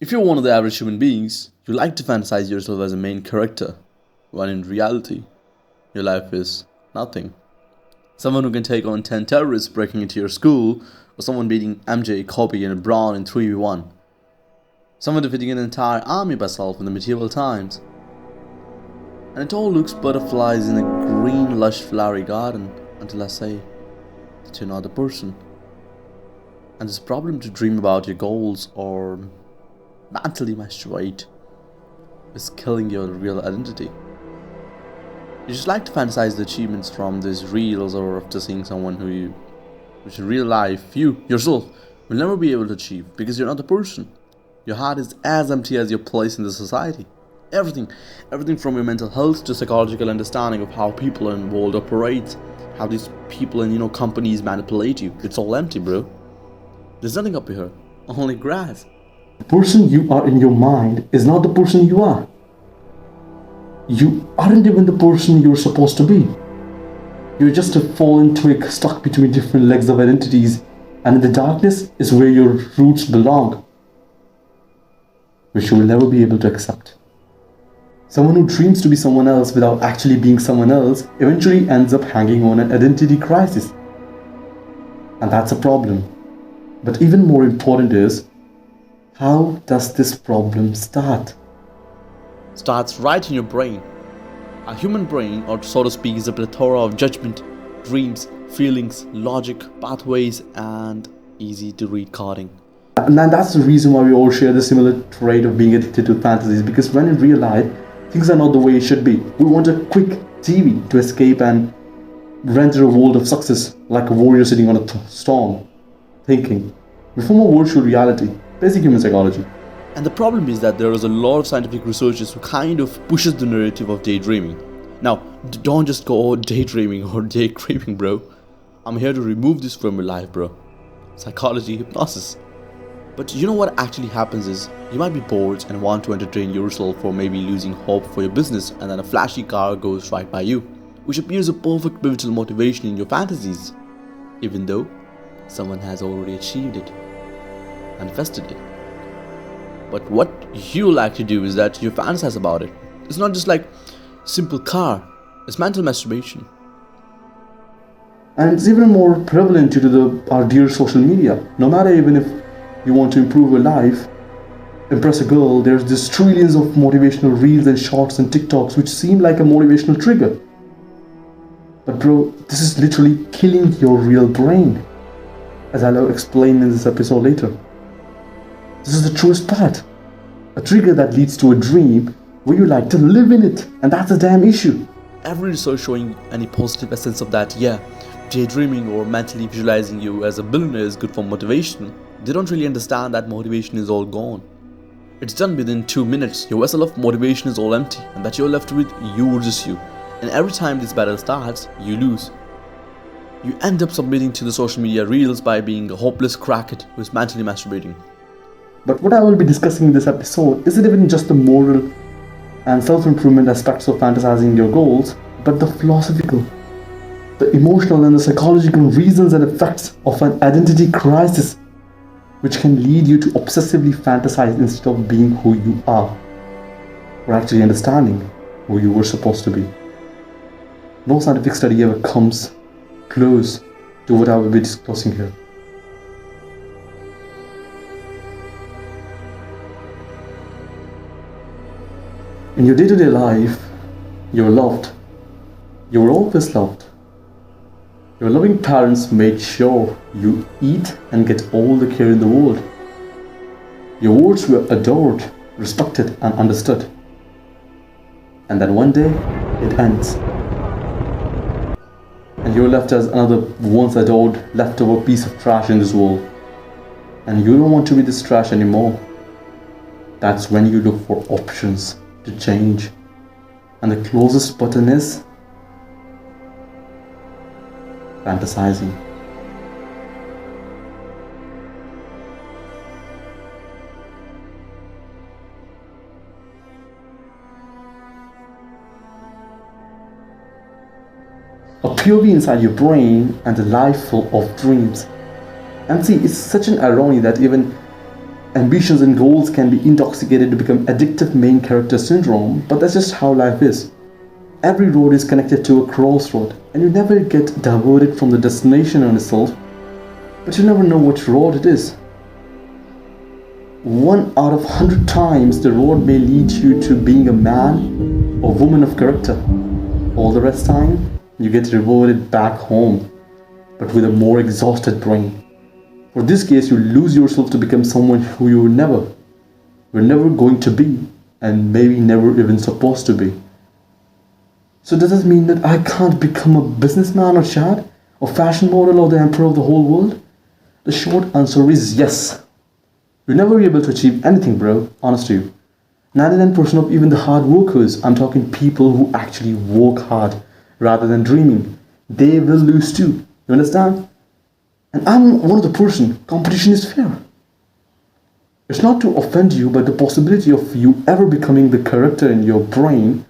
If you're one of the average human beings, you like to fantasize yourself as a main character, when in reality, your life is nothing. Someone who can take on 10 terrorists breaking into your school, or someone beating MJ, Kobe, and Braun in 3v1. Someone defeating an entire army by self in the medieval times. And it all looks butterflies in a green, lush, flowery garden until I say that you're not the person. And it's a problem to dream about your goals or mentally masturbate is killing your real identity. You just like to fantasize the achievements from these reels or after seeing someone which in real life, you, yourself, will never be able to achieve because you're not the person. Your heart is as empty as your place in the society. Everything from your mental health to psychological understanding of how people in the world operate, how these people and companies manipulate you. It's all empty, bro. There's nothing up here, only grass. The person you are in your mind is not the person you are. You aren't even the person you're supposed to be. You're just a fallen twig stuck between different legs of identities, and in the darkness is where your roots belong, which you will never be able to accept. Someone who dreams to be someone else without actually being someone else eventually ends up hanging on an identity crisis. And that's a problem. But even more important is, how does this problem start? Starts right in your brain. A human brain, or so to speak, is a plethora of judgment, dreams, feelings, logic, pathways, and easy to read coding. And that's the reason why we all share the similar trait of being addicted to fantasies, because when in real life, things are not the way it should be. We want a quick TV to escape and render a world of success like a warrior sitting on a storm, thinking. We form a virtual reality, basic human psychology. And the problem is that there is a lot of scientific researchers who kind of pushes the narrative of daydreaming. Now, don't just go daydreaming or daydreaming, bro. I'm here to remove this from your life, bro. Psychology, hypnosis. But you know what actually happens is, you might be bored and want to entertain yourself or maybe losing hope for your business, and then a flashy car goes right by you, which appears a perfect pivotal motivation in your fantasies, even though someone has already achieved it, manifested it. But what you like to do is that you fantasize about it. It's not just like simple car, it's mental masturbation. And it's even more prevalent due to our dear social media. No matter even if you want to improve your life, impress a girl, there's this trillions of motivational reels and shorts and TikToks which seem like a motivational trigger. But bro, this is literally killing your real brain, as I'll explain in this episode later. This is the truest part. A trigger that leads to a dream where you like to live in it, and that's a damn issue. Every research showing any positive essence of that, daydreaming or mentally visualizing you as a billionaire is good for motivation, they don't really understand that motivation is all gone. It's done within 2 minutes, your vessel of motivation is all empty, and that you're left with you versus you. And every time this battle starts, you lose. You end up submitting to the social media reels by being a hopeless crackhead who is mentally masturbating. But what I will be discussing in this episode isn't even just the moral and self-improvement aspects of fantasizing your goals, but the philosophical, the emotional and the psychological reasons and effects of an identity crisis, which can lead you to obsessively fantasize instead of being who you are, or actually understanding who you were supposed to be. No scientific study ever comes close to what I will be discussing here. In your day-to-day life, you're loved. You were always loved. Your loving parents made sure you eat and get all the care in the world. Your words were adored, respected, and understood. And then one day, it ends. And you're left as another once adored, leftover piece of trash in this world. And you don't want to be this trash anymore. That's when you look for options to change. And the closest button is fantasizing. A POV inside your brain and a life full of dreams. And see, it's such an irony that even Ambitions and goals can be intoxicated to become addictive main character syndrome, but that's just how life is. Every road is connected to a crossroad, and you never get diverted from the destination on itself, but you never know which road it is. 1 out of 100 times, the road may lead you to being a man or woman of character. All the rest time, you get rewarded back home, but with a more exhausted brain. For this case, you lose yourself to become someone who you were never going to be, and maybe never even supposed to be. So does this mean that I can't become a businessman or Chad, or fashion model, or the emperor of the whole world? The short answer is yes. You'll never be able to achieve anything, bro, honest to you. 99% of even the hard workers, I'm talking people who actually work hard rather than dreaming, they will lose too. You understand? And I'm one of the person, competition is fair. It's not to offend you, but the possibility of you ever becoming the character in your brain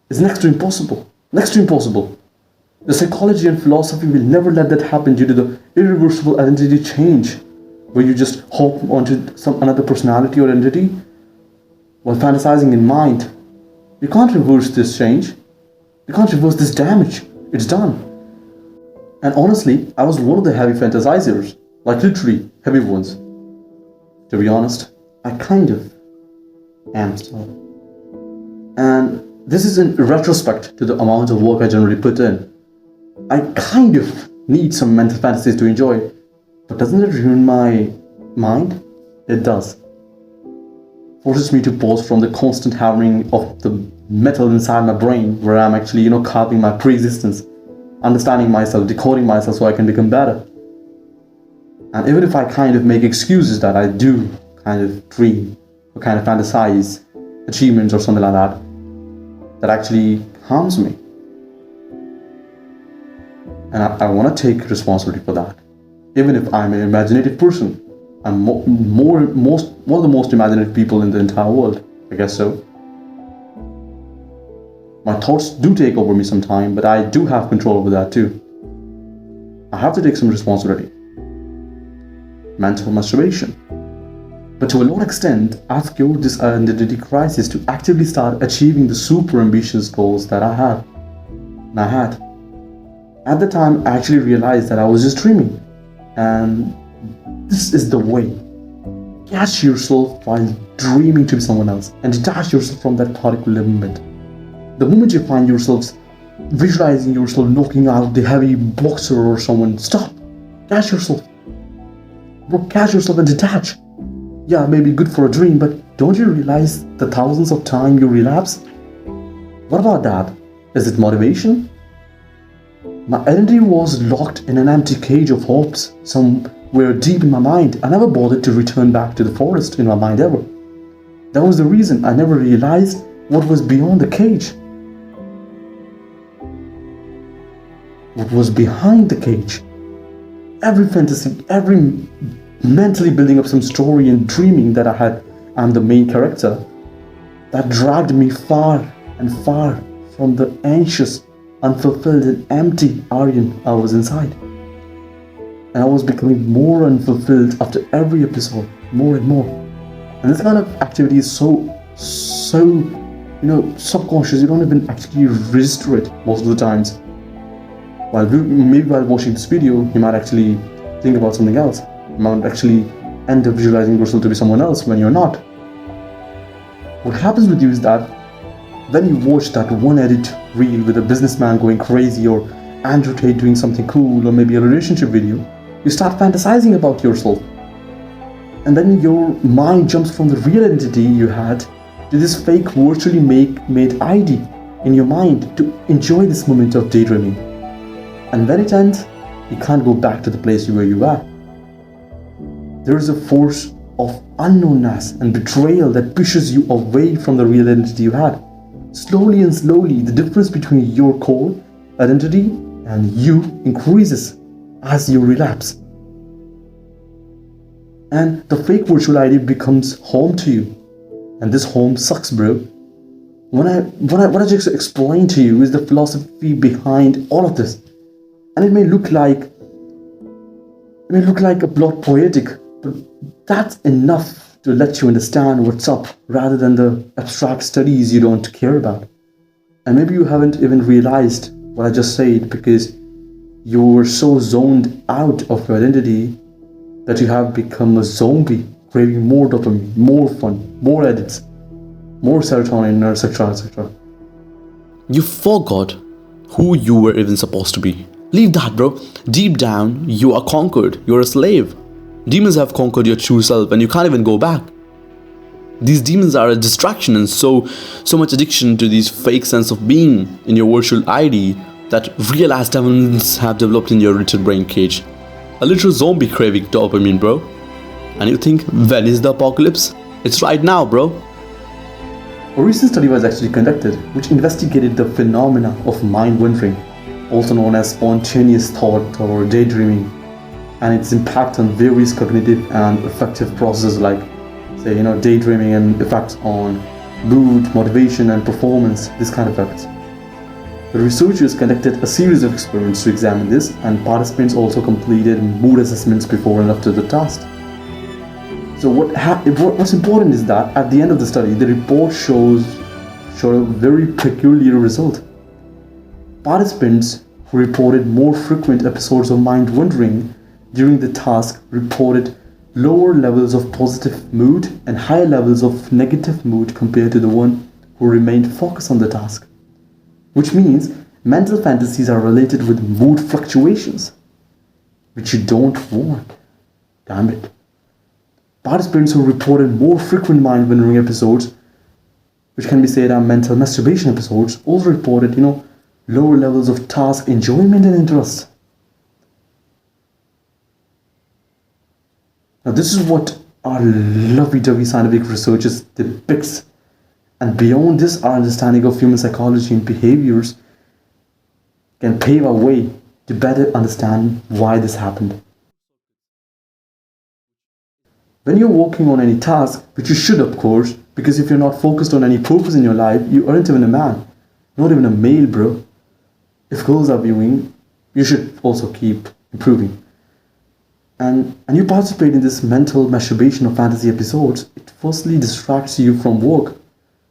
is next to impossible. Next to impossible. The psychology and philosophy will never let that happen due to the irreversible identity change, where you just hop onto some another personality or entity while fantasizing in mind. You can't reverse this change. You can't reverse this damage. It's done. And honestly, I was one of the heavy fantasizers, like literally heavy ones. To be honest, I kind of am still. And this is in retrospect to the amount of work I generally put in. I kind of need some mental fantasies to enjoy, but doesn't it ruin my mind? It does. Forces me to pause from the constant hammering of the metal inside my brain, where I'm actually, carving my pre-existence, understanding myself, decoding myself so I can become better. And even if I kind of make excuses that I do kind of dream or kind of fantasize achievements or something like that, that actually harms me. And I want to take responsibility for that. Even if I'm an imaginative person, I'm one of the most imaginative people in the entire world. I guess so. My thoughts do take over me sometimes, but I do have control over that too. I have to take some responsibility. Mental masturbation. But to a large extent, I've cured this identity crisis to actively start achieving the super ambitious goals that I had. And I had. At the time, I actually realized that I was just dreaming. And this is the way. Catch yourself while dreaming to be someone else and detach yourself from that particular moment. The moment you find yourselves visualizing yourself knocking out the heavy boxer or someone, stop. Catch yourself. Catch yourself and detach. Yeah, maybe good for a dream, but don't you realize the thousands of times you relapse? What about that? Is it motivation? My identity was locked in an empty cage of hopes, somewhere deep in my mind. I never bothered to return back to the forest in my mind ever. That was the reason I never realized what was beyond the cage. What was behind the cage. Every fantasy, every mentally building up some story and dreaming that I'm the main character, that dragged me far and far from the anxious, unfulfilled and empty Aryan I was inside. And I was becoming more unfulfilled after every episode, more and more. And this kind of activity is so subconscious, you don't even actually register it most of the times. Maybe while watching this video, you might actually think about something else. You might actually end up visualizing yourself to be someone else when you're not. What happens with you is that when you watch that one edit reel with a businessman going crazy, or Andrew Tate doing something cool, or maybe a relationship video, you start fantasizing about yourself. And then your mind jumps from the real identity you had to this fake virtually made ID in your mind to enjoy this moment of daydreaming. And when it ends, you can't go back to the place where you were. There is a force of unknownness and betrayal that pushes you away from the real identity you had. Slowly and slowly, the difference between your core identity and you increases as you relapse. And the fake virtual ID becomes home to you. And this home sucks, bro. What I just explained to you is the philosophy behind all of this. And it may look like a lot poetic, But that's enough to let you understand what's up rather than the abstract studies you don't care about. And maybe you haven't even realized what I just said because you were so zoned out of your identity that you have become a zombie, craving more dopamine, more fun, more edits, more serotonin, etc., etc. You forgot who you were even supposed to be. Leave that, bro. Deep down, you are conquered. You're a slave. Demons have conquered your true self and you can't even go back. These demons are a distraction and so much addiction to these fake sense of being in your virtual ID that real-ass demons have developed in your little brain cage. A literal zombie craving dopamine, bro. And you think, when is the apocalypse? It's right now, bro. A recent study was actually conducted which investigated the phenomena of mind wandering, also known as spontaneous thought or daydreaming, and its impact on various cognitive and affective processes like, say, daydreaming and effects on mood, motivation, and performance, this kind of effects. The researchers conducted a series of experiments to examine this, and participants also completed mood assessments before and after the task. So what's important is that at the end of the study, the report showed a very peculiar result. Participants who reported more frequent episodes of mind wandering during the task reported lower levels of positive mood and higher levels of negative mood compared to the one who remained focused on the task. Which means mental fantasies are related with mood fluctuations, which you don't want. Damn it. Participants who reported more frequent mind-wandering episodes, which can be said are mental masturbation episodes, also reported, lower levels of task enjoyment and interest. Now this is what our lovey-dovey scientific researchers depicts. And beyond this, our understanding of human psychology and behaviors can pave our way to better understand why this happened. When you're working on any task, which you should of course, because if you're not focused on any purpose in your life, you aren't even a man, not even a male, bro. If girls are viewing, you should also keep improving. And you participate in this mental masturbation of fantasy episodes, it firstly distracts you from work.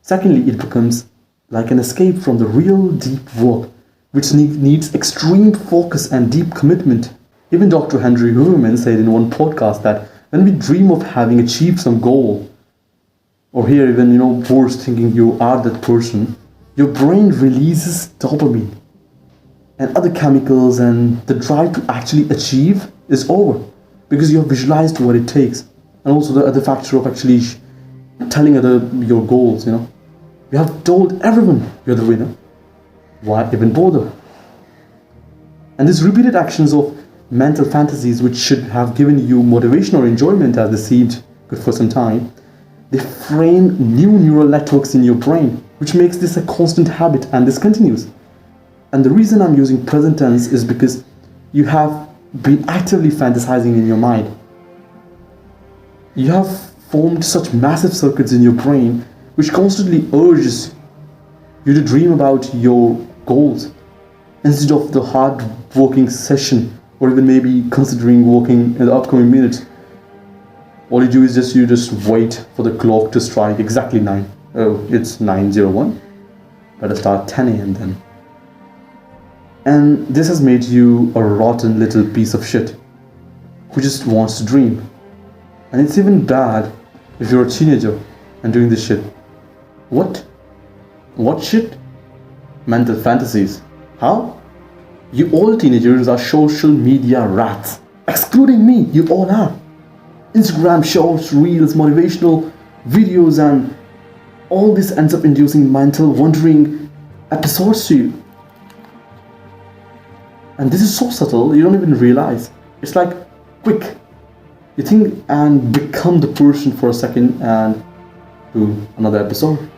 Secondly, it becomes like an escape from the real deep work, which needs extreme focus and deep commitment. Even Dr. Henry Huberman said in one podcast that when we dream of having achieved some goal, or here even, worse, thinking you are that person, your brain releases dopamine and other chemicals, and the drive to actually achieve is over because you have visualized what it takes. And also the other factor of actually telling your goals, You have told everyone you're the winner. Why even bother? And these repeated actions of mental fantasies, which should have given you motivation or enjoyment as they seemed good for some time, they frame new neural networks in your brain, which makes this a constant habit, and this continues. And the reason I'm using present tense is because you have been actively fantasizing in your mind. You have formed such massive circuits in your brain which constantly urges you to dream about your goals instead of the hard working session, or even maybe considering working in the upcoming minutes. All you do is you just wait for the clock to strike exactly 9. Oh, it's 9:01. Better start 10 a.m. then. And this has made you a rotten little piece of shit who just wants to dream. And it's even bad if you're a teenager and doing this shit. What? What shit? Mental fantasies. How? You all teenagers are social media rats. Excluding me, you all are. Instagram shorts, reels, motivational videos, and all this ends up inducing mental wandering episodes to you. And this is so subtle, you don't even realize. It's like, quick. You think and become the person for a second and do another episode.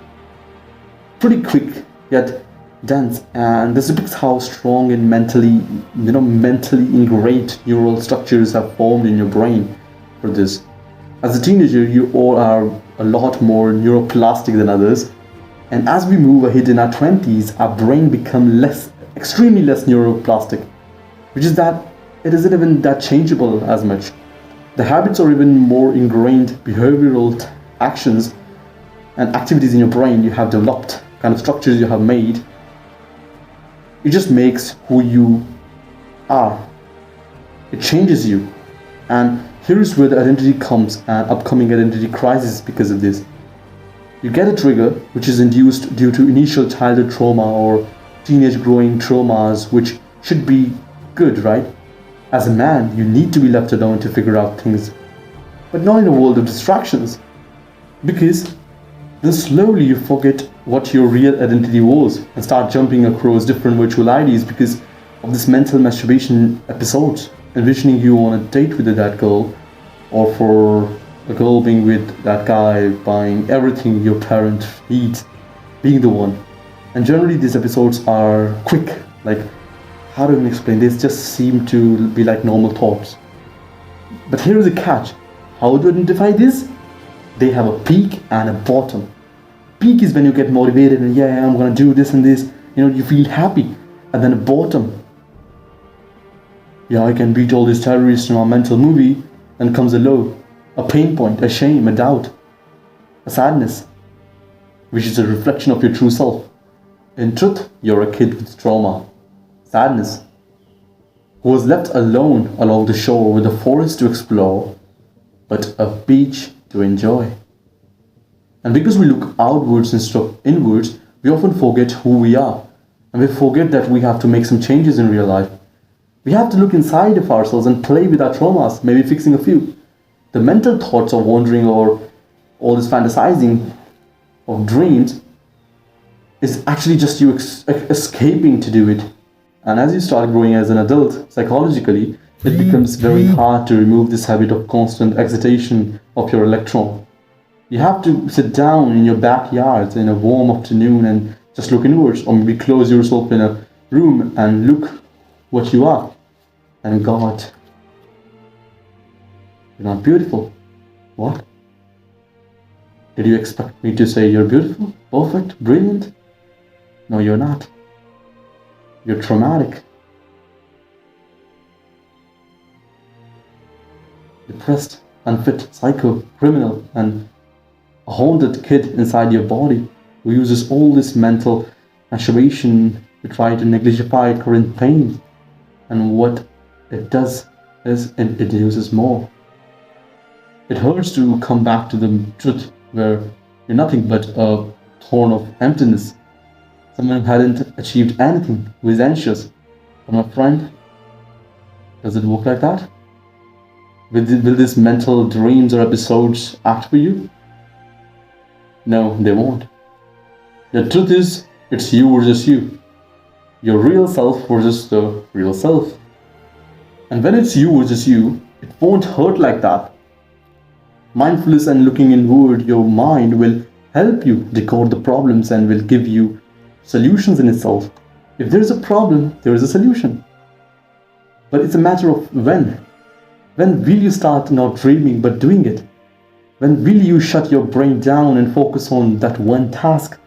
Pretty quick, yet dense, and this depicts how strong and mentally ingrained neural structures have formed in your brain for this. As a teenager, you all are a lot more neuroplastic than others, and as we move ahead in our 20s, our brain become extremely less neuroplastic, which is that it isn't even that changeable as much. The habits or even more ingrained behavioral actions and activities in your brain you have developed, kind of structures you have made, it just makes who you are. It changes you. And here's where the identity comes, an upcoming identity crisis because of this. You get a trigger which is induced due to initial childhood trauma or teenage growing traumas, which should be good, right? As a man, you need to be left alone to figure out things, but not in a world of distractions. Because then slowly you forget what your real identity was and start jumping across different virtual IDs because of this mental masturbation episodes, envisioning you on a date with that girl, or for a girl being with that guy, buying everything your parent needs, being the one. And generally these episodes are quick, like, how do I even explain this? Just seem to be like normal thoughts. But here is a catch. How do you identify this? They have a peak and a bottom. Peak is when you get motivated and yeah, I'm gonna do this and this. You feel happy. And then a bottom. Yeah, I can beat all these terrorists in our mental movie. Then comes a low, a pain point, a shame, a doubt, a sadness, which is a reflection of your true self. In truth, you're a kid with trauma, sadness, who was left alone along the shore with a forest to explore, but a beach to enjoy. And because we look outwards instead of inwards, we often forget who we are. And we forget that we have to make some changes in real life. We have to look inside of ourselves and play with our traumas, maybe fixing a few. The mental thoughts of wandering or all this fantasizing of dreams is actually just you escaping to do it. And as you start growing as an adult, psychologically, it becomes very hard to remove this habit of constant excitation of your electron. You have to sit down in your backyard in a warm afternoon and just look inwards, or maybe close yourself in a room and look what you are. And God, you're not beautiful. What? Did you expect me to say you're beautiful, perfect, brilliant? No, you're not. You're traumatic, depressed, unfit, psycho, criminal, and a haunted kid inside your body who uses all this mental masturbation to try to negligify current pain. And what it does is it induces more. It hurts to come back to the truth where you're nothing but a thorn of emptiness. Someone who hadn't achieved anything, who is anxious. But my friend, does it work like that? Will these mental dreams or episodes act for you? No, they won't. The truth is, it's you versus you. Your real self versus the real self. And when it's you versus you, it won't hurt like that. Mindfulness and looking inward, your mind will help you decode the problems and will give you solutions in itself. If there is a problem, there is a solution. But it's a matter of when. When will you start not dreaming but doing it? When will you shut your brain down and focus on that one task,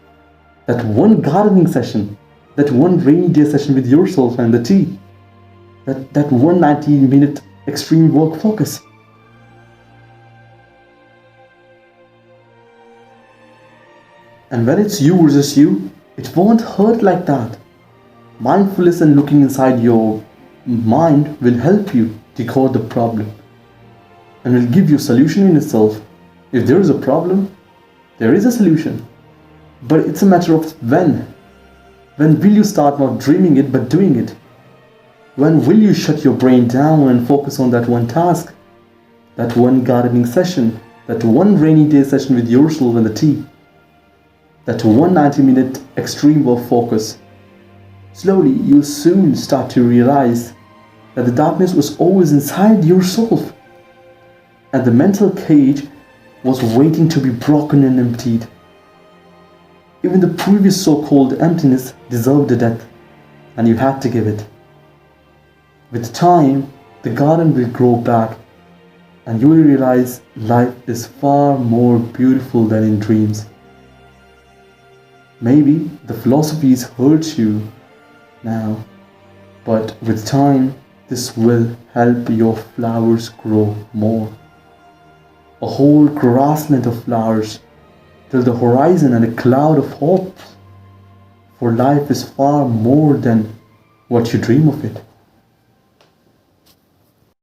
that one gardening session, that one rainy day session with yourself and the tea, that one 90-minute extreme work focus? And when it's you versus you, it won't hurt like that. Mindfulness and looking inside your mind will help you decode the problem and will give you a solution in itself. If there is a problem, there is a solution. But it's a matter of when. When will you start not dreaming it but doing it? When will you shut your brain down and focus on that one task, that one gardening session, that one rainy day session with yourself and the tea, that one 90-minute extreme work focus? Slowly, you'll soon start to realize that the darkness was always inside yourself, and the mental cage was waiting to be broken and emptied. Even the previous so-called emptiness deserved a death, and you had to give it. With time, the garden will grow back, and you will realize life is far more beautiful than in dreams. Maybe the philosophies hurt you now, but with time, this will help your flowers grow more. a whole grassland of flowers, till the horizon and a cloud of hope. For life is far more than what you dream of it.